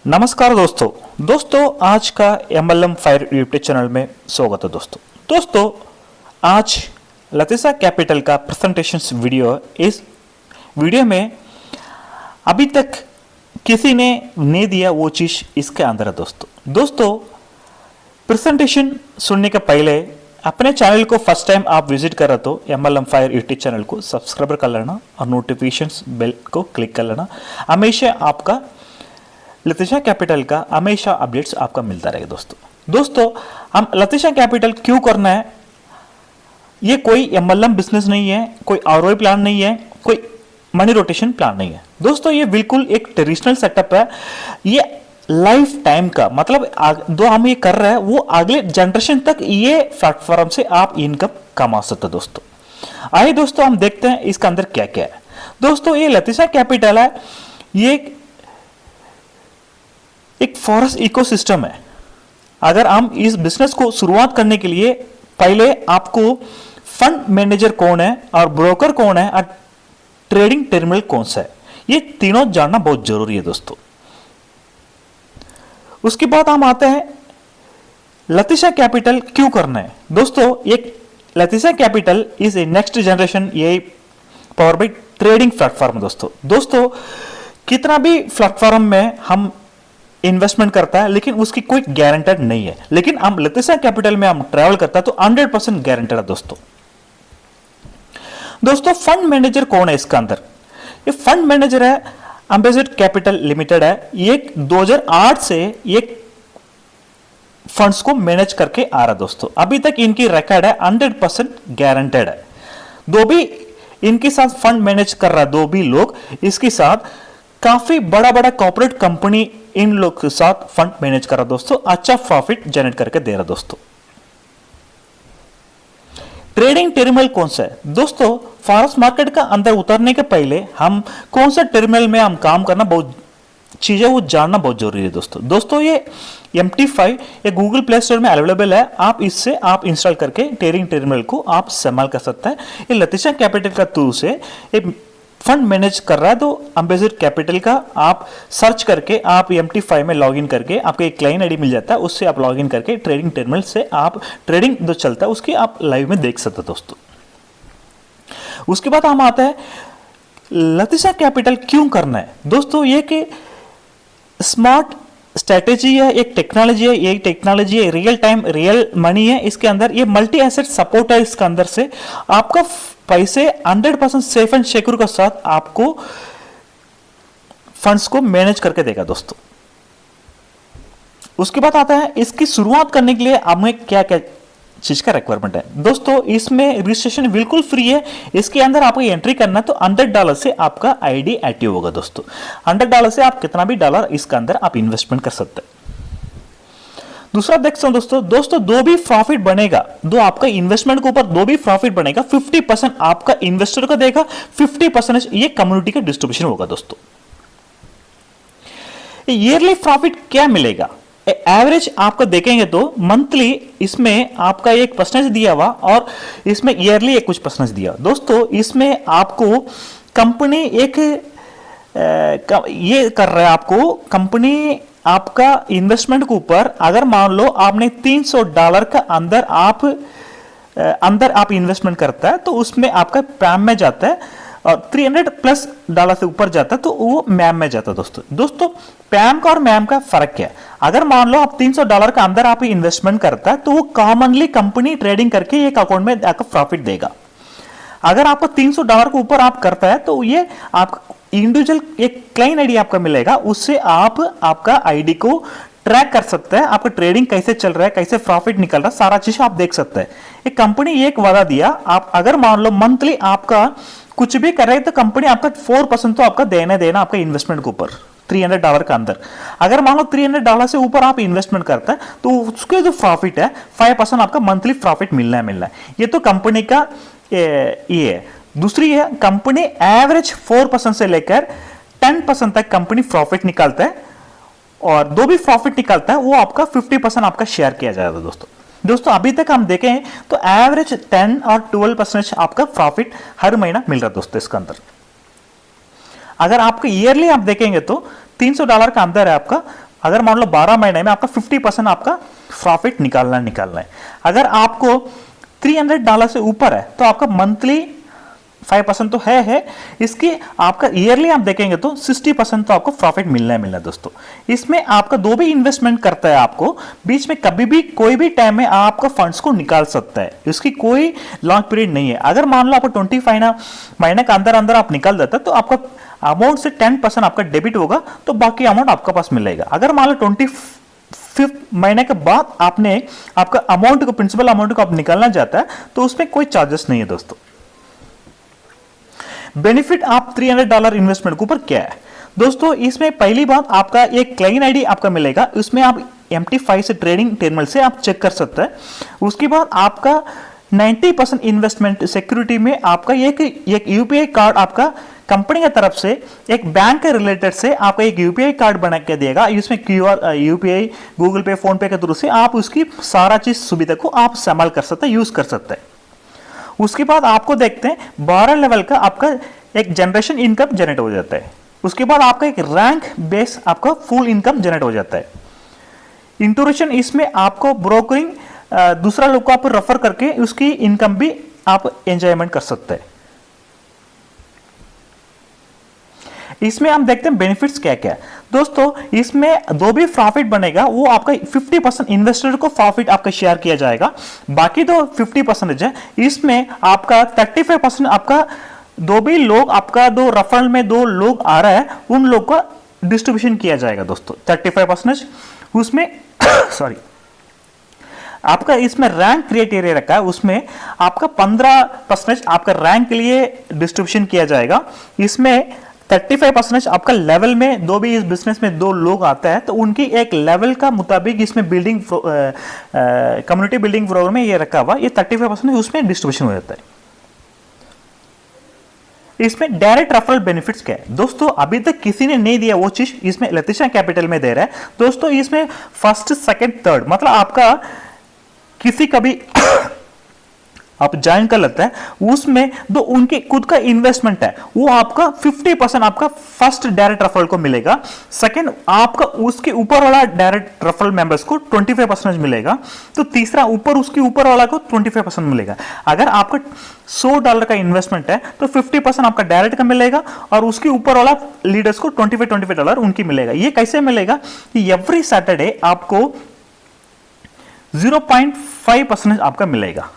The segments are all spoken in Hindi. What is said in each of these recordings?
नमस्कार दोस्तों आज का एमएलएम फायर यूट्यूब चैनल में स्वागत है दोस्तों आज लतीसा कैपिटल का प्रेजेंटेशन वीडियो है। इस वीडियो में अभी तक किसी ने नहीं दिया वो चीज इसके अंदर है दोस्तों प्रेजेंटेशन सुनने के पहले अपने चैनल को फर्स्ट टाइम आप विजिट कर रहे तो एमएलएम फायर यूट्यूब चैनल को सब्सक्राइब कर लेना और नोटिफिकेशंस बेल को क्लिक कर लेना। हमेशा आपका लतीसा कैपिटल का हमेशा अपडेट्स आपका मिलता रहेगा दोस्तों हम लतीसा कैपिटल क्यों करना है, ये कोई एमएलएम बिजनेस नहीं है, कोई आरओआई प्लान नहीं है, कोई मनी रोटेशन प्लान नहीं है दोस्तों। ये बिल्कुल एक ट्रेडिशनल सेटअप है। ये लाइफ टाइम का मतलब जो हम ये कर रहे हैं वो अगले जनरेशन तक ये प्लेटफॉर्म से आप इनकम कमा सकते हैं दोस्तों। आइए दोस्तों हम देखते हैं इसके अंदर क्या क्या है। दोस्तों ये लतीसा कैपिटल है, ये एक फॉरेस्ट इकोसिस्टम है। अगर हम इस बिजनेस को शुरुआत करने के लिए पहले आपको फंड मैनेजर कौन है और ब्रोकर कौन है और ट्रेडिंग टर्मिनल कौन सा है, ये तीनों जानना बहुत जरूरी है दोस्तों। उसके बाद हम आते हैं लतीसा कैपिटल क्यों करना है दोस्तों। एक लतीसा capital is a next generation ये पावर बाय ट्रेडिंग प्लेटफॉर्म दोस्तों कितना भी प्लेटफॉर्म में हम इन्वेस्टमेंट करता है लेकिन उसकी कोई गारंटेड नहीं है, लेकिन हम लतीसा कैपिटल में हम ट्रैवल करता है तो 100% गारंटेड है दोस्तों। फंड मैनेजर कौन है इसका अंदर, ये फंड मैनेजर है एम्बेसडर कैपिटल लिमिटेड है। ये 2008 से ये फंड्स को मैनेज करके आ रहा दोस्तों। अभी तक इनकी रिकॉर्ड है 100% गारंटेड है। दो भी इनके साथ फंड मैनेज कर रहा है, दो भी लोग इसके साथ काफी बड़ा बड़ा कॉर्पोरेट कंपनी इन लोग के साथ फंड मैनेज कर रहा दोस्तों, अच्छा प्रॉफिट जनरेट करके दे रहा दोस्तों। ट्रेडिंग टर्मिनल कौन सा है दोस्तों, फॉरेक्स मार्केट का अंदर उतरने के पहले हम कौन सा टर्मिनल में हम काम करना बहुत चीजें वो जानना बहुत जरूरी है दोस्तों। ये MT5 ये गूगल प्ले स्टोर में अवेलेबल है, आप इससे आप इंस्टॉल करके ट्रेडिंग टर्मिनल को आप इस्तेमाल कर सकते हैं। ये लतीसा कैपिटल का थ्रू से ये फंड मैनेज कर रहा है तो एम्बेसडर कैपिटल का आप सर्च करके आप MT5 में लॉगिन करके आपको एक क्लाइंट आईडी मिल जाता है, उससे आप लॉगिन करके ट्रेडिंग टर्मिनल से आप ट्रेडिंग जो चलता है उसकी आप लाइव में देख सकते हैं दोस्तों। उसके बाद हम आते हैं लतीसा कैपिटल क्यों करना है दोस्तों। ये कि स्मार्ट स्ट्रेटेजी है, एक टेक्नोलॉजी है, ये टेक्नोलॉजी है रियल टाइम रियल मनी है इसके अंदर। ये मल्टी एसेट सपोर्ट है इसके अंदर से आपका पैसे 100% सेफ एंड सिक्योर के साथ आपको फंड्स को मैनेज करके देगा दोस्तों। उसके बाद आता है इसकी शुरुआत करने के लिए हमें क्या क्या चीज का रिक्वायरमेंट है दोस्तों। इसमें रजिस्ट्रेशन बिल्कुल फ्री है, इसके अंदर आपको एंट्री करना तो $100 से आपका आईडी एक्टिव होगा दोस्तों। $100 से आप कितना भी डॉलर इसके अंदर आप इन्वेस्टमेंट कर सकते हैं। दूसरा देखते हैं दोस्तों दो भी प्रॉफिट बनेगा, दो आपका इन्वेस्टमेंट के ऊपर दो भी प्रॉफिट बनेगा। 50% आपका इन्वेस्टर को देगा, 50% ये कम्युनिटी का डिस्ट्रीब्यूशन होगा दोस्तों। ईयरली प्रॉफिट क्या मिलेगा, एवरेज आपको देखेंगे तो मंथली इसमें आपका एक परसेंटेज दिया हुआ और इसमें ईयरली एक कुछ परसेंटेज दिया दोस्तों। इसमें आपको कंपनी एक ये कर रहा है, आपको कंपनी आपका इन्वेस्टमेंट के ऊपर अगर मान लो आपने $300 का अंदर आप इन्वेस्टमेंट करता है तो उसमें आपका पैम में जाता है और $300+ से ऊपर जाता है तो वो मैम में जाता है दोस्तों। पैम का और मैम का फर्क क्या है, अगर मान लो आप $300 का अंदर आप इन्वेस्टमेंट करता है तो वो कॉमनली कंपनी ट्रेडिंग करके एक अकाउंट में आपको प्रॉफिट देगा। अगर आपको $300 के ऊपर आप करता है तो ये आपका इंडिविजुअल एक क्लाइंट आईडी आपका मिलेगा, उससे आप आपका आईडी को ट्रैक कर सकते हैं, आपका ट्रेडिंग कैसे चल रहा है, कैसे प्रॉफिट निकल रहा है, सारा चीज आप देख सकते हैं। एक कंपनी एक वादा दिया, आप अगर मान लो मंथली आपका कुछ भी कर रहे हैं तो कंपनी आपका 4% तो आपका देना आपका इन्वेस्टमेंट के ऊपर $300 का अंदर। अगर मान लो $300 से ऊपर आप इन्वेस्टमेंट करता है तो उसके जो प्रॉफिट है 5% आपका मंथली प्रॉफिट मिलना है। ये तो कंपनी का ये है। दूसरी है कंपनी एवरेज 4% से लेकर 10% तक कंपनी प्रॉफिट निकालता है और दो भी प्रॉफिट निकालता है वो आपका 50% आपका शेयर किया जाएगा दोस्तों। अभी तक हम देखें तो एवरेज 10 और 12% आपका प्रॉफिट हर महीना मिल रहा है दोस्तों इसके अंदर। अगर आपका ईयरली आप देखेंगे तो $300 का अंदर है आपका अगर मान लो 12 महीने में आपका 50% आपका प्रॉफिट निकालना है। अगर आपको $300 से ऊपर है तो आपका मंथली 5% तो है इसकी आपका ईयरली आप देखेंगे तो 60% तो आपको प्रॉफिट मिलना है दोस्तों। इसमें आपका जो भी इन्वेस्टमेंट करता है आपको बीच में कभी भी कोई भी टाइम में आपका फंड्स को निकाल सकता है, इसकी कोई लॉन्ग पीरियड नहीं है। अगर मान लो आपको 25 महीने के अंदर आप निकाल देता है तो आपका अमाउंट से 10% आपका डेबिट होगा, तो बाकी अमाउंट आपके पास मिलेगा। अगर मान लो 25 महीने के बाद आपने आपका अमाउंट को प्रिंसिपल अमाउंट को आप निकालना चाहता है तो उसमें कोई चार्जेस नहीं है दोस्तों। बेनिफिट आप $300 इन्वेस्टमेंट के ऊपर क्या है दोस्तों? इसमें पहली बात आपका एक क्लाइंट आईडी आपका मिलेगा, उसमें आप MT5 से ट्रेडिंग टर्मिनल से आप चेक कर सकते हैं। उसके बाद आपका 90% इन्वेस्टमेंट सिक्योरिटी में आपका एक यूपीआई कार्ड आपका कंपनी की तरफ से एक बैंक के रिलेटेड से आपका एक यूपीआई कार्ड बना के देगा। इसमें QR यूपीआई गूगल पे फोन पे के थ्रू से आप उसकी सारा चीज सुविधा को आप इस्तेमाल कर सकते हैं, यूज कर सकते हैं। उसके बाद आपको देखते हैं 12 लेवल का आपका एक जनरेशन इनकम जनरेट हो जाता है। उसके बाद आपका एक रैंक बेस आपका फुल इनकम जनरेट हो जाता है। इंटोरेशन इसमें आपको ब्रोकरिंग दूसरा लोग को आप रेफर करके उसकी इनकम भी आप एंजॉयमेंट कर सकते हैं। इसमें हम देखते हैं बेनिफिट्स क्या क्या है दोस्तों। इसमें जो भी प्रॉफिट बनेगा वो आपका 50% इन्वेस्टर को प्रॉफिट आपका शेयर किया जाएगा, बाकी तो 50% है। इसमें आपका 35% आपका दो भी लोग आपका दो रेफरल में 2 लोग आ रहा है उन लोग को डिस्ट्रीब्यूशन किया जाएगा दोस्तों 35%। उसमें सॉरी आपका इसमें रैंक क्राइटेरिया रखा है, उसमें आपका 15% आपका रैंक के लिए डिस्ट्रीब्यूशन किया जाएगा। इसमें 35% आपका लेवल में दो भी इस बिजनेस में 2 लोग आता है तो उनकी एक लेवल का मुताबिक इसमें बिल्डिंग कम्युनिटी बिल्डिंग प्रोग्राम में ये रखा हुआ, ये 35% उसमें डिस्ट्रीब्यूशन हो जाता है। इसमें डायरेक्ट रेफरल बेनिफिट्स क्या है दोस्तों? अभी तक किसी ने नहीं दिया वो चीज इसमें लतीशा कैपिटल में दे रहा है दोस्तों। इसमें फर्स्ट सेकंड थर्ड मतलब आपका किसी का भी आप ज्वाइन कर लेते हैं उसमें जो उनके खुद का इन्वेस्टमेंट है वो आपका 50% आपका फर्स्ट डायरेक्ट रेफरल को मिलेगा। सेकंड आपका उसके ऊपर वाला डायरेक्ट रेफरल मेंबर्स को 25% मिलेगा, तो तीसरा ऊपर उसके ऊपर वाला को 25% मिलेगा। अगर आपका $100 का इन्वेस्टमेंट है तो 50% आपका डायरेक्ट का मिलेगा और उसके ऊपर वाला लीडर्स को $25 उनकी मिलेगा। ये कैसे मिलेगा कि एवरी सैटरडे आपको 0.5% आपका मिलेगा,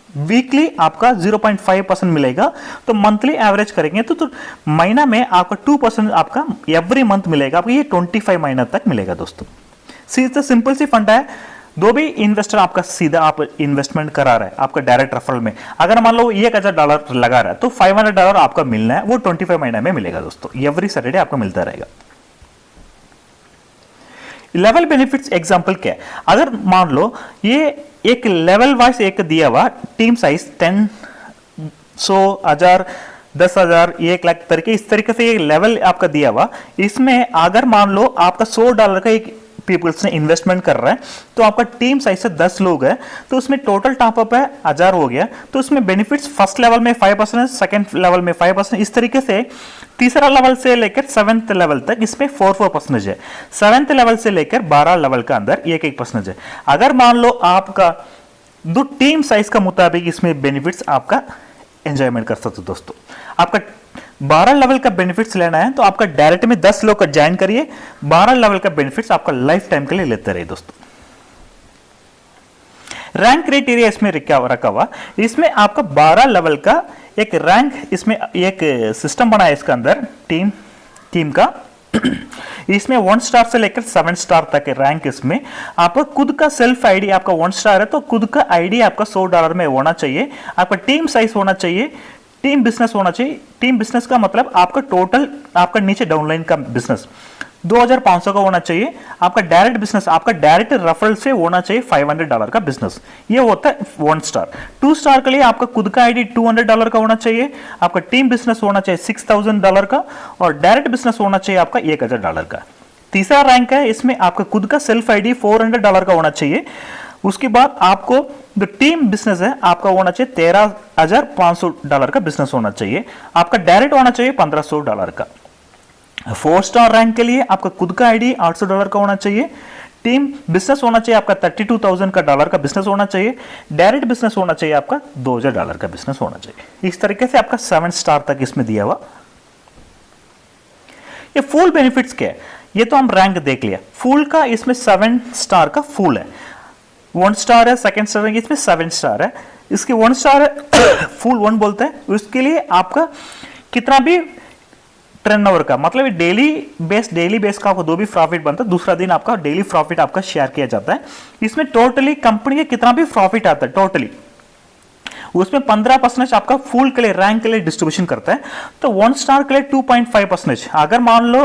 वीकली आपका 0.5% मिलेगा। तो मंथली एवरेज करेंगे तो महीना में आपका 2% आपका एवरी मंथ मिलेगा, आपको ये 25 महीना तक मिलेगा दोस्तों। सीधा सिंपल सी फंड है, दो भी इन्वेस्टर आपका सीधा आप इन्वेस्टमेंट करा रहा है आपका डायरेक्ट रेफरल में। अगर मान लो $1000 लगा रहा है तो $500 आपका मिलना है, वो 25 महीना में मिलेगा दोस्तों, एवरी सैटरडे आपको मिलता रहेगा। लेवल बेनिफिट्स एग्जांपल क्या है? अगर मान लो ये एक लेवल वाइज एक दिया हुआ टीम साइज 10, 100, 1000, 10,000, 1 लाख तरीके इस तरीके से ये लेवल आपका दिया हुआ। इसमें अगर मान लो आपका $100 का एक पीपल्स ने इन्वेस्टमेंट कर रहा है तो आपका टीम साइज से 10 लोग है तो उसमें टोटल टॉपअप है 1000 हो गया। तो उसमें बेनिफिट्स फर्स्ट लेवल में 5%, सेकंड लेवल में 5%, इस तरीके से तीसरा लेवल से लेकर 7th लेवल तक इसमें 4% है। 7th लेवल से लेकर 12 लेवल का अंदर 1% है। अगर मान लो आपका दो टीम साइज का मुताबिक इसमें बेनिफिट्स आपका एंजॉयमेंट कर सकते हो दोस्तों। आपका 12 लेवल का बेनिफिट्स लेना है तो आपका डायरेक्ट में 10 लोग का ज्वाइन करिए, 12 लेवल का बेनिफिट्स आपका लाइफ टाइम के लिए लेते रहिए दोस्तों। रैंक क्राइटेरिया इसमें रखा हुआ, इसमें आपका 12 लेवल का एक रैंक इसमें एक सिस्टम बना है इसके अंदर टीम का। इसमें 1 स्टार से लेकर 7 स्टार तक है रैंक। इसमें आपका खुद का सेल्फ आईडी आपका 1 स्टार है तो खुद का आईडी आपका $100 में होना चाहिए। आपका टीम साइज होना चाहिए, टीम बिजनेस होना चाहिए। टीम बिजनेस का मतलब आपका टोटल आपका नीचे डाउनलाइन का बिजनेस 2500 का होना चाहिए। आपका डायरेक्ट बिजनेस आपका डायरेक्ट रेफरल से होना चाहिए $500 का बिजनेस, ये होता है 1 स्टार। 2 स्टार के लिए आपका खुद का आईडी $200 का होना चाहिए, आपका टीम बिजनेस होना चाहिए $6000 का और डायरेक्ट बिजनेस होना चाहिए आपका $1000 का। तीसरा रैंक है, इसमें आपका खुद का सेल्फ आईडी $400 का होना चाहिए। उसके बाद आपको जो टीम बिजनेस है आपका होना चाहिए $13,500 का बिजनेस होना चाहिए। आपका डायरेक्ट होना चाहिए $1500 का। 4 स्टार रैंक के लिए आपका खुद का आईडी $800 का होना चाहिए। टीम बिजनेस होना चाहिए आपका $32,000 का डॉलर का बिजनेस होना चाहिए। डायरेक्ट बिजनेस होना चाहिए आपका $2,000 का बिजनेस होना चाहिए। इस तरीके से आपका 7 स्टार तक इसमें दिया हुआ। ये फुल बेनिफिट्स क्या है, ये तो हम रैंक देख लिया। फुल का इसमें 7 स्टार का फुल है, 1 स्टार है, सेकंड स्टार है, इसमें 7 स्टार है। इसके 1 स्टार है फुल 1 बोलते हैं। उसके लिए आपका कितना भी टर्नओवर का मतलब डेली बेस का आपको 2 भी प्रॉफिट बनता है, दूसरा दिन आपका डेली प्रॉफिट आपका शेयर किया जाता है। इसमें टोटली कंपनी के कितना भी प्रॉफिट आता है टोटली, उसमें 15% आपका फुल के लिए रैंक के लिए डिस्ट्रीब्यूशन करता है। तो 1 स्टार के लिए 2.5%। अगर मान लो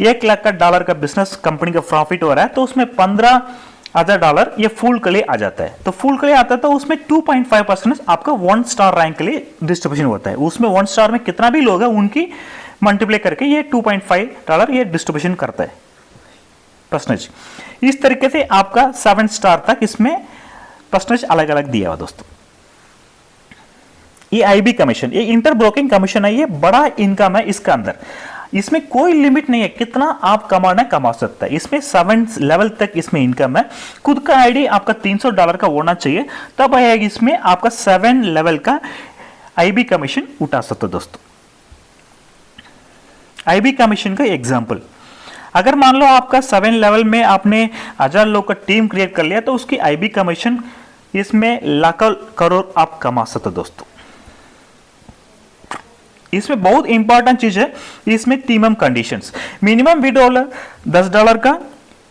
$1,00,000 का बिजनेस कंपनी का प्रॉफिट हो रहा है तो उसमें $15,000 ये फुल के लिए आ जाता है। तो फुल के लिए आता है तो उसमें 2.5% आपका 1 स्टार रैंक के लिए डिस्ट्रीब्यूशन होता है। उसमें 1 स्टार में कितना भी लोग हैं उनकी मल्टीप्लाई करके ये $2.5 ये डिस्ट्रीब्यूशन करता है परसेंटेज। इस तरीके से आपका 7 स्टार तक इसमें परसेंटेज अलग अलग दिया हुआ दोस्तों। ये आईबी कमीशन, ये इंटर ब्रोकिंग कमीशन है, ये बड़ा इनकम है इसका अंदर। इसमें कोई लिमिट नहीं है, कितना आप कमाना कमा सकता है। इसमें 7 लेवल तक इसमें इनकम है। खुद का आईडी आपका $300 का होना चाहिए, तब आएगा इसमें आपका 7 लेवल का आईबी कमीशन उठा सकते हो दोस्तों। आईबी कमीशन का एग्जांपल, अगर मान लो आपका 7 लेवल में आपने 1000 लोग का टीम क्रिएट कर लिया तो उसकी आईबी कमीशन इसमें लाखों करोड़ आप कमा सकते हो दोस्तों। इसमें बहुत इंपॉर्टेंट चीज है, इसमें टीमम कंडीशंस। मिनिमम $20 $10 का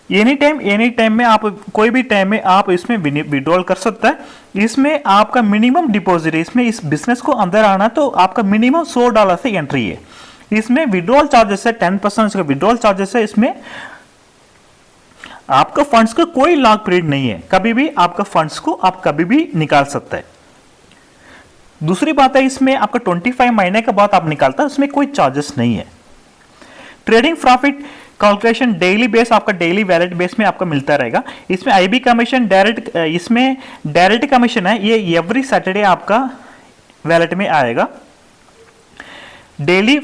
एनी टाइम में आप कोई भी टाइम में आप इसमें विड्रॉल कर सकता है। इसमें आपका मिनिमम डिपॉजिट, इसमें इस बिजनेस को अंदर आना तो आपका मिनिमम $100 से एंट्री है। इसमें विड्रॉल चार्जेस है 10% का विड्रॉल चार्जेस है। इसमें आपका फंड्स का कोई लॉक पीरियड नहीं है, कभी भी आपका फंड्स को आप कभी भी निकाल सकता है। दूसरी बात है इसमें आपका 25 महीने के बाद आप निकालता है, उसमें कोई चार्जेस नहीं है। Trading profit calculation daily base आपका डेली वैलेट बेस में आपका मिलता रहेगा। इसमें आईबी कमीशन डायरेक्ट, इसमें डायरेक्ट कमीशन है, ये एवरी सैटरडे आपका वैलेट में आएगा। डेली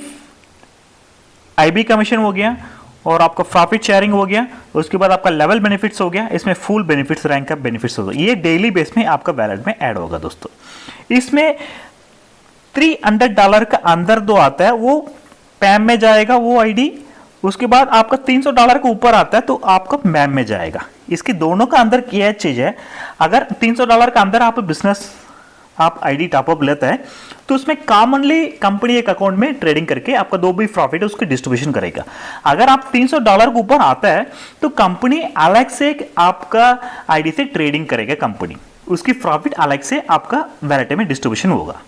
आईबी कमीशन हो गया और आपका प्रॉफिट शेयरिंग हो गया, उसके बाद आपका लेवल बेनिफिट्स हो गया, इसमें फुल बेनिफिट्स रैंक का बेनिफिट्स होगा। ये डेली बेस में आपका वैलेट में ऐड होगा दोस्तों। इसमें $300 का अंदर दो आता है, वो पैम में जाएगा वो आईडी। उसके बाद आपका $300 के ऊपर आता है तो आपका मैम में जाएगा। इसकी दोनों का अंदर क्या चीज है, अगर $300 का अंदर आप बिजनेस आप आईडी टॉपअप लेता है तो उसमें कॉमनली कंपनी एक अकाउंट में ट्रेडिंग करके आपका 2 भी प्रॉफिट है उसकी डिस्ट्रीब्यूशन करेगा। अगर आप $300 के ऊपर आता है तो कंपनी अलग से आपका आईडी से ट्रेडिंग करेगा, कंपनी उसकी प्रॉफिट अलग से आपका वैलेट में डिस्ट्रीब्यूशन होगा।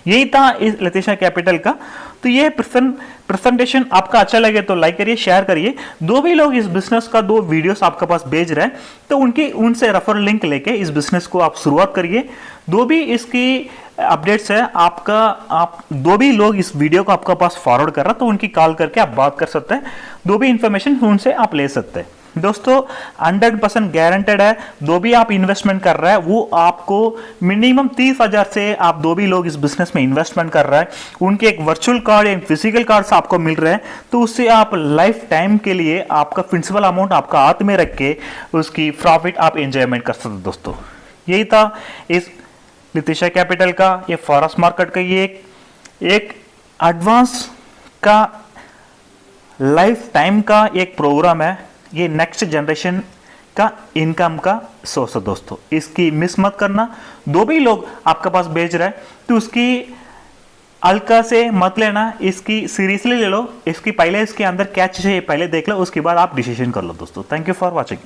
यही था इस लतीशा कैपिटल का। तो ये प्रेजेंटेशन आपका अच्छा लगे तो लाइक करिए, शेयर करिए। 2 भी लोग इस बिजनेस का 2 वीडियोस आपके पास भेज रहे हैं तो उनसे रेफर लिंक लेके इस बिजनेस को आप शुरुआत करिए। 2 भी इसकी अपडेट्स है आपका, आप 2 भी लोग इस वीडियो को आपके पास फॉरवर्ड कर रहा है तो उनकी कॉल करके आप बात कर सकते हैं। 2 भी इंफॉर्मेशन उनसे आप ले सकते हैं दोस्तों। 100% गारंटेड है। 2 भी आप इन्वेस्टमेंट कर रहा है वो आपको मिनिमम 30,000 से आप 2 भी लोग इस बिजनेस में इन्वेस्टमेंट कर रहा है, उनके एक वर्चुअल कार्ड या फिजिकल कार्ड आपको मिल रहे हैं तो उससे आप लाइफ टाइम के लिए आपका प्रिंसिपल अमाउंट आपका हाथ में रख के उसकी प्रॉफिट आप एंजॉयमेंट कर सकते दोस्तों। यही था इस लतीशा कैपिटल का, ये फॉरेक्स मार्केट का ये एक एडवांस का लाइफ टाइम का एक प्रोग्राम है। ये नेक्स्ट जनरेशन का इनकम का सोर्स है दोस्तों, इसकी मिस मत करना। 2 भी लोग आपके पास भेज रहे हैं तो उसकी हल्का से मत लेना, इसकी सीरियसली ले लो। इसकी पहले इसके अंदर क्या चीज है पहले देख लो, उसके बाद आप डिसीजन कर लो दोस्तों। Thank you for watching.